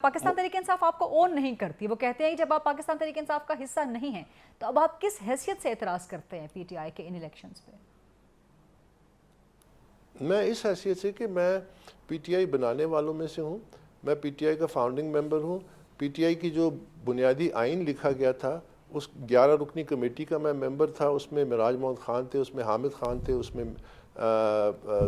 پاکستان تحریک انصاف آپ کو اون نہیں کرتی. وہ کہتے ہیں جب آپ پاکستان تحریک انصاف کا حصہ نہیں ہیں تو اب آپ کس حیثیت سے اعتراض کرتے ہیں پی ٹی آئی کے ان الیکشنز پہ؟ میں اس حیثیت سے کہ میں پی ٹی آئی بنانے والوں میں سے ہوں. میں پی ٹی آئی کا فاؤنڈنگ ممبر ہوں. پی ٹی آئی کی جو بنیادی آئین لکھا گیا تھا اس 11 رکنی کمیٹی کا میں ممبر تھا. اس میں معراج محمد خان تھے, اس میں حامد خان تھے, اس میں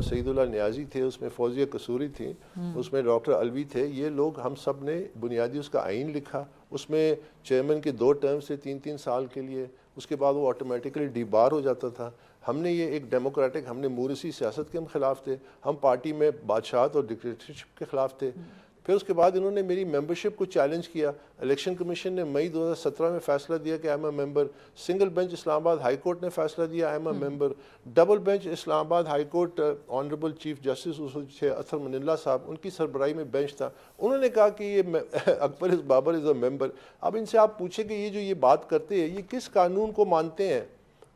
سعید اللہ نیازی تھے, اس میں فوزیہ قصوری تھی, اس میں ڈاکٹر علوی تھے. یہ لوگ ہم سب نے بنیادی اس کا آئین لکھا. اس میں چیئرمین کے 2 ٹرم سے 3 سال کے لیے, اس کے بعد وہ آٹومیٹکلی ڈی بار ہو جاتا تھا. ہم نے یہ ایک ڈیموکریٹک, ہم نے مورثی سیاست کے ہم خلاف تھے. ہم پارٹی میں بادشاہت اور ڈکٹیٹرشپ کے خلاف تھے. پھر اس کے بعد انہوں نے میری ممبرشپ کو چیلنج کیا. الیکشن کمیشن نے مئی 2017 میں فیصلہ دیا کہ I am a member. Single bench Islamabad high court نے فیصلہ دیا I am a member. Double bench Islamabad high court honourable chief justice Athar Minallah صاحب, ان کی سربراہی میں بینچ تھا, انہوں نے کہا کہ یہ اکبر بابر از اے ممبر. اب ان سے آپ پوچھیں کہ یہ جو یہ بات کرتے ہیں یہ کس قانون کو مانتے ہیں,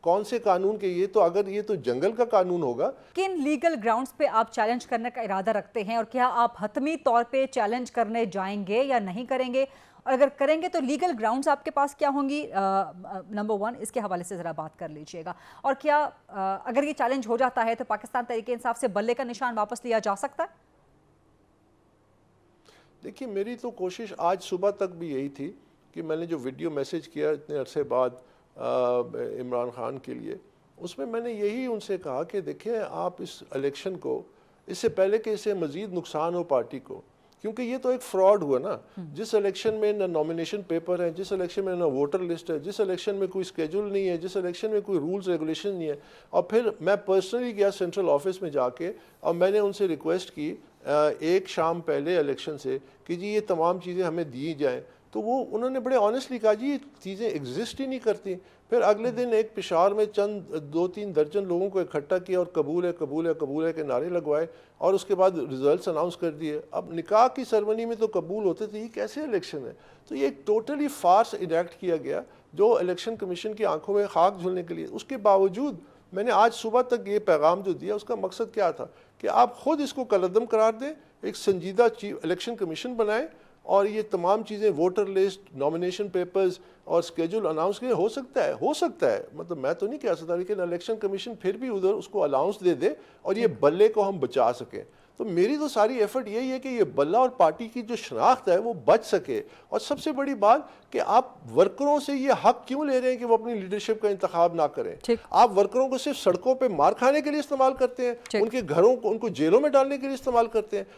کون سے قانون کے؟ یہ تو اگر یہ تو جنگل کا قانون ہوگا. کن لیگل گراؤنڈز پہ آپ چیلنج کرنے کا ارادہ رکھتے ہیں, اور کیا آپ حتمی طور پہ چیلنج کرنے جائیں گے یا نہیں کریں گے, اور اگر کریں گے تو لیگل گراؤنڈز آپ کے پاس کیا ہوں گی؟ نمبر 1 اس کے حوالے سے ذرا بات کر لیجئے گا. اور کیا اگر یہ چیلنج ہو جاتا ہے تو پاکستان تحریک انصاف سے بلے کا نشان واپس لیا جا سکتا ہے؟ دیکھیے میری تو کوشش آج صبح تک بھی یہی تھی کہ میں نے جو ویڈیو میسیج کیا اتنے عرصے بعد عمران خان کے لیے, اس میں نے یہی ان سے کہا کہ دیکھیں آپ اس الیکشن کو, اس سے پہلے کہ اسے مزید نقصان ہو پارٹی کو, کیونکہ یہ تو ایک فراڈ ہوا نا. جس الیکشن میں نہ نامینیشن پیپر ہے, جس الیکشن میں نہ ووٹر لسٹ ہے, جس الیکشن میں کوئی اسکیجول نہیں ہے, جس الیکشن میں کوئی رولز ریگولیشن نہیں ہے. اور پھر میں پرسنلی گیا سینٹرل آفس میں جا کے اور میں نے ان سے ریکویسٹ کی ایک شام پہلے الیکشن سے کہ جی یہ تمام چیزیں ہمیں دی جائیں. تو وہ انہوں نے بڑے آنیسٹلی کہا جی یہ چیزیں ایگزسٹ ہی نہیں کرتی. پھر اگلے دن ایک پشاور میں چند 2-3 درجن لوگوں کو اکٹھا کیا اور قبول ہے قبول ہے قبول ہے کے نعرے لگوائے, اور اس کے بعد ریزلٹس اناؤنس کر دیے. اب نکاح کی سرمنی میں تو قبول ہوتے تھے, یہ کیسے الیکشن ہے؟ تو یہ ایک ٹوٹلی فارس انیکٹ کیا گیا جو الیکشن کمیشن کی آنکھوں میں خاک جھولنے کے لیے. اس کے باوجود میں نے آج صبح تک یہ پیغام جو دیا اس کا مقصد کیا تھا کہ آپ خود اس کو کالعدم قرار دیں, ایک سنجیدہ الیکشن کمیشن بنائیں, اور یہ تمام چیزیں ووٹر لسٹ, نامینیشن پیپرز اور اسکیجول اناؤنس کے ہو سکتا ہے مطلب میں تو نہیں کہہ سکتا, لیکن الیکشن کمیشن پھر بھی ادھر اس کو الاؤنس دے دے اور یہ بلے کو ہم بچا سکیں. تو میری تو ساری ایفرٹ یہی ہے کہ یہ بلہ اور پارٹی کی جو شناخت ہے وہ بچ سکے. اور سب سے بڑی بات کہ آپ ورکروں سے یہ حق کیوں لے رہے ہیں کہ وہ اپنی لیڈرشپ کا انتخاب نہ کریں؟ آپ ورکروں کو صرف سڑکوں پہ مار کھانے کے لیے استعمال کرتے ہیں, ان کے گھروں کو, ان کو جیلوں میں ڈالنے کے لیے استعمال کرتے ہیں.